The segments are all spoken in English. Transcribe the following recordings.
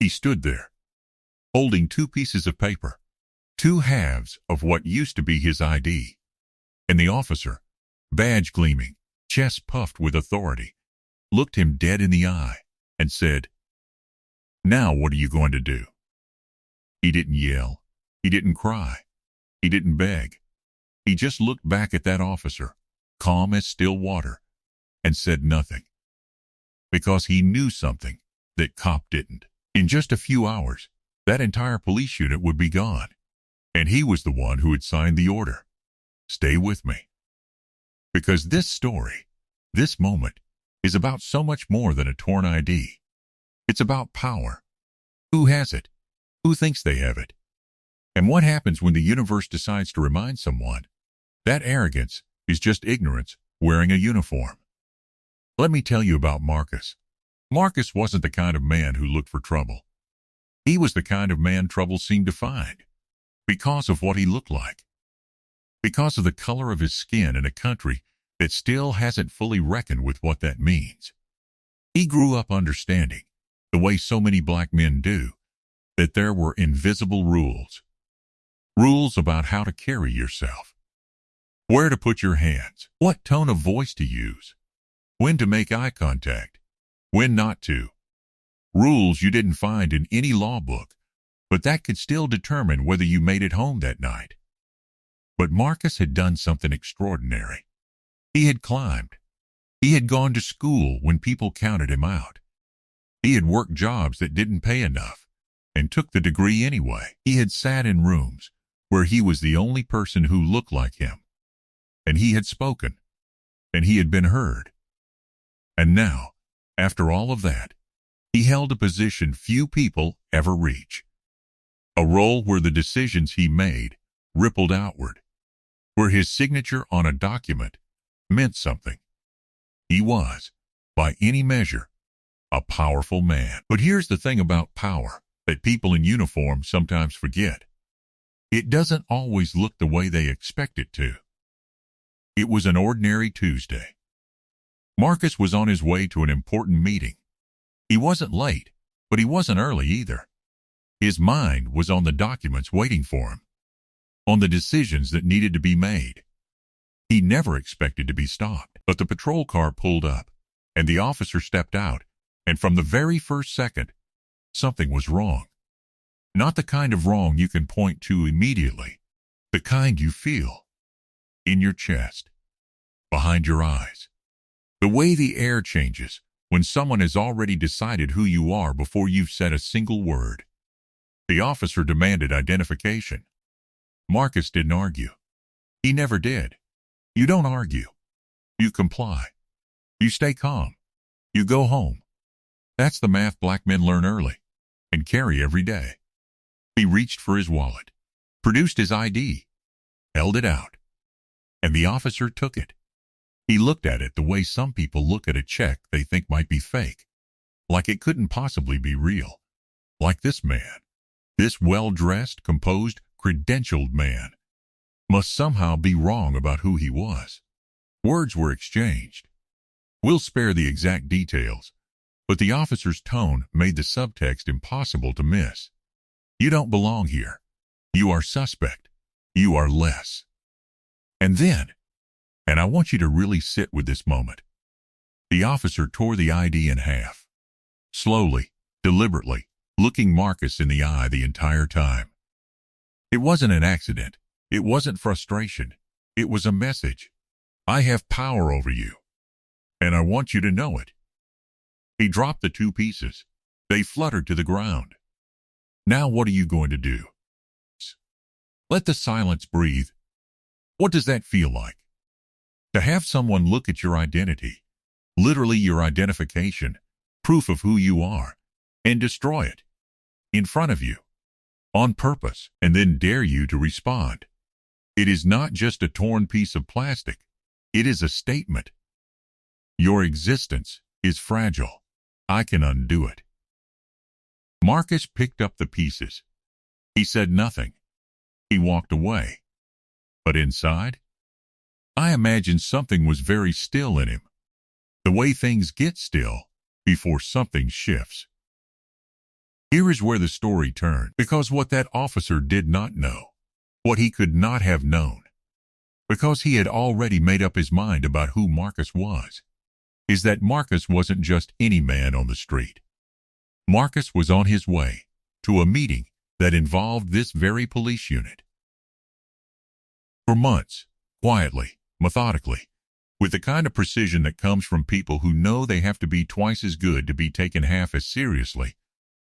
He stood there, holding two pieces of paper, two halves of what used to be his ID. And the officer, badge gleaming, chest puffed with authority, looked him dead in the eye and said, "Now what are you going to do?" He didn't yell. He didn't cry. He didn't beg. He just looked back at that officer, calm as still water, and said nothing. Because he knew something that cop didn't. In just a few hours, that entire police unit would be gone. And he was the one who had signed the order. Stay with me. Because this story, this moment, is about so much more than a torn ID. It's about power. Who has it? Who thinks they have it? And what happens when the universe decides to remind someone that arrogance is just ignorance wearing a uniform? Let me tell you about Marcus. Marcus wasn't the kind of man who looked for trouble. He was the kind of man trouble seemed to find, because of what he looked like, because of the color of his skin in a country that still hasn't fully reckoned with what that means. He grew up understanding, the way so many black men do, that there were invisible rules. Rules about how to carry yourself, where to put your hands, what tone of voice to use, when to make eye contact, when not to. Rules you didn't find in any law book, but that could still determine whether you made it home that night. But Marcus had done something extraordinary. He had climbed. He had gone to school when people counted him out. He had worked jobs that didn't pay enough and took the degree anyway. He had sat in rooms where he was the only person who looked like him. And he had spoken. And he had been heard. And now, after all of that, he held a position few people ever reach. A role where the decisions he made rippled outward, where his signature on a document meant something. He was, by any measure, a powerful man. But here's the thing about power that people in uniform sometimes forget. It doesn't always look the way they expect it to. It was an ordinary Tuesday. Marcus was on his way to an important meeting. He wasn't late, but he wasn't early either. His mind was on the documents waiting for him, on the decisions that needed to be made. He never expected to be stopped, but the patrol car pulled up, and the officer stepped out, and from the very first second, something was wrong. Not the kind of wrong you can point to immediately, the kind you feel in your chest, behind your eyes. The way the air changes when someone has already decided who you are before you've said a single word. The officer demanded identification. Marcus didn't argue. He never did. You don't argue. You comply. You stay calm. You go home. That's the math black men learn early and carry every day. He reached for his wallet, produced his ID, held it out, and the officer took it. He looked at it the way some people look at a check they think might be fake, like it couldn't possibly be real. Like this man, this well-dressed, composed, credentialed man, must somehow be wrong about who he was. Words were exchanged. We'll spare the exact details, but the officer's tone made the subtext impossible to miss. You don't belong here. You are suspect. You are less. And then, and I want you to really sit with this moment, the officer tore the ID in half, slowly, deliberately, looking Marcus in the eye the entire time. It wasn't an accident. It wasn't frustration. It was a message. I have power over you, and I want you to know it. He dropped the two pieces. They fluttered to the ground. Now what are you going to do? Let the silence breathe. What does that feel like? To have someone look at your identity, literally your identification, proof of who you are, and destroy it in front of you, on purpose, and then dare you to respond. It is not just a torn piece of plastic. It is a statement. Your existence is fragile. I can undo it. Marcus picked up the pieces. He said nothing. He walked away. But inside, I imagine something was very still in him, the way things get still before something shifts. Here is where the story turned, because what that officer did not know, what he could not have known, because he had already made up his mind about who Marcus was, is that Marcus wasn't just any man on the street. Marcus was on his way to a meeting that involved this very police unit. For months, quietly, methodically, with the kind of precision that comes from people who know they have to be twice as good to be taken half as seriously,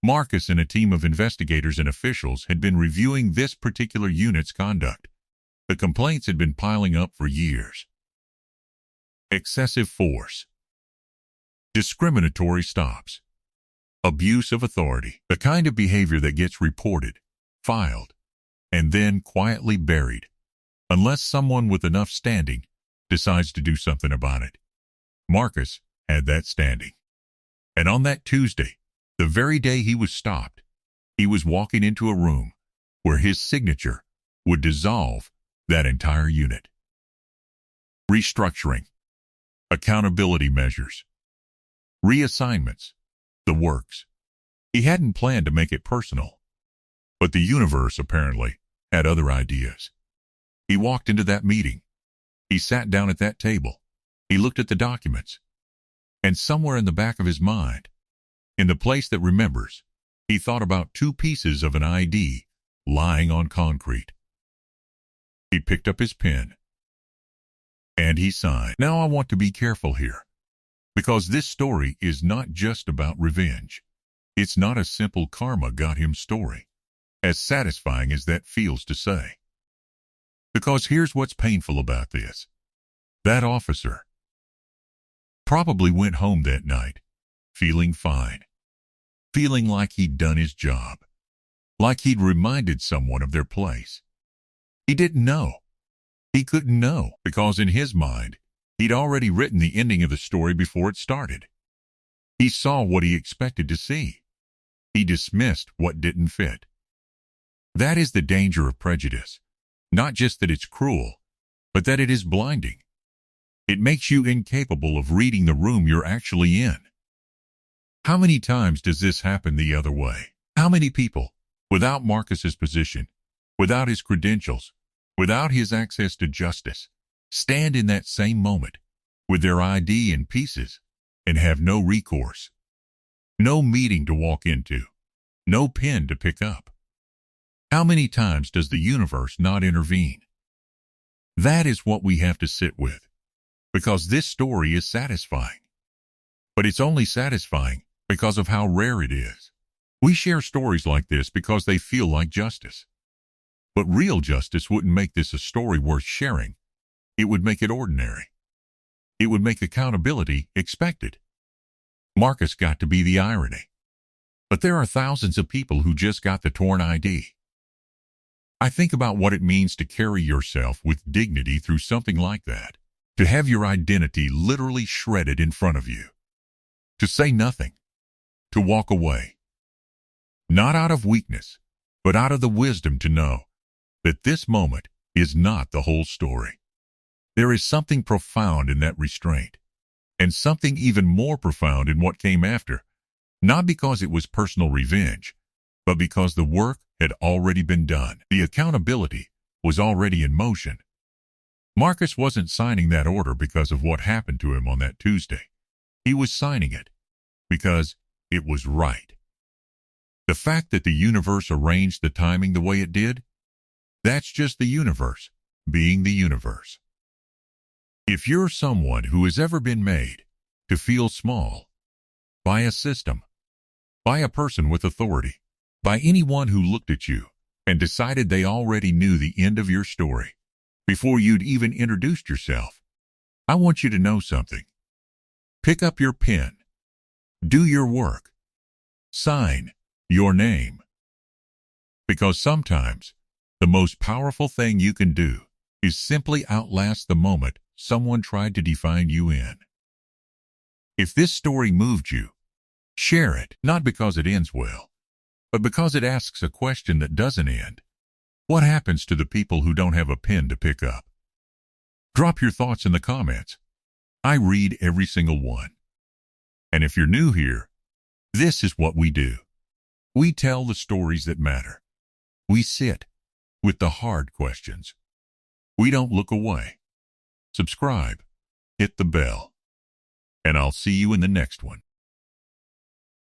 Marcus and a team of investigators and officials had been reviewing this particular unit's conduct. The complaints had been piling up for years. Excessive force, discriminatory stops, abuse of authority, the kind of behavior that gets reported, filed, and then quietly buried, unless someone with enough standing decides to do something about it. Marcus had that standing. And on that Tuesday, the very day he was stopped, he was walking into a room where his signature would dissolve that entire unit. Restructuring, accountability measures, reassignments, the works. He hadn't planned to make it personal, but the universe apparently had other ideas. He walked into that meeting. He sat down at that table. He looked at the documents. And somewhere in the back of his mind, in the place that remembers, he thought about two pieces of an ID lying on concrete. He picked up his pen, and he signed. Now I want to be careful here, because this story is not just about revenge. It's not a simple karma got him story, as satisfying as that feels to say. Because here's what's painful about this. That officer probably went home that night feeling fine, feeling like he'd done his job, like he'd reminded someone of their place. He didn't know. He couldn't know, because in his mind, he'd already written the ending of the story before it started. He saw what he expected to see. He dismissed what didn't fit. That is the danger of prejudice. Not just that it's cruel, but that it is blinding. It makes you incapable of reading the room you're actually in. How many times does this happen the other way? How many people, without Marcus's position, without his credentials, without his access to justice, stand in that same moment with their ID in pieces and have no recourse, no meeting to walk into, no pen to pick up? How many times does the universe not intervene? That is what we have to sit with, because this story is satisfying. But it's only satisfying because of how rare it is. We share stories like this because they feel like justice. But real justice wouldn't make this a story worth sharing. It would make it ordinary. It would make accountability expected. Marcus got to be the irony. But there are thousands of people who just got the torn ID. I think about what it means to carry yourself with dignity through something like that, to have your identity literally shredded in front of you, to say nothing, to walk away. Not out of weakness, but out of the wisdom to know that this moment is not the whole story. There is something profound in that restraint, and something even more profound in what came after, not because it was personal revenge, but because the work had already been done. The accountability was already in motion. Marcus wasn't signing that order because of what happened to him on that Tuesday. He was signing it because it was right. The fact that the universe arranged the timing the way it did, that's just the universe being the universe. If you're someone who has ever been made to feel small by a system, by a person with authority, by anyone who looked at you and decided they already knew the end of your story before you'd even introduced yourself, I want you to know something. Pick up your pen. Do your work. Sign your name. Because sometimes the most powerful thing you can do is simply outlast the moment someone tried to define you in. If this story moved you, share it, not because it ends well, but because it asks a question that doesn't end. What happens to the people who don't have a pen to pick up? Drop your thoughts in the comments. I read every single one. And if you're new here, this is what we do. We tell the stories that matter. We sit with the hard questions. We don't look away. Subscribe, hit the bell, and I'll see you in the next one.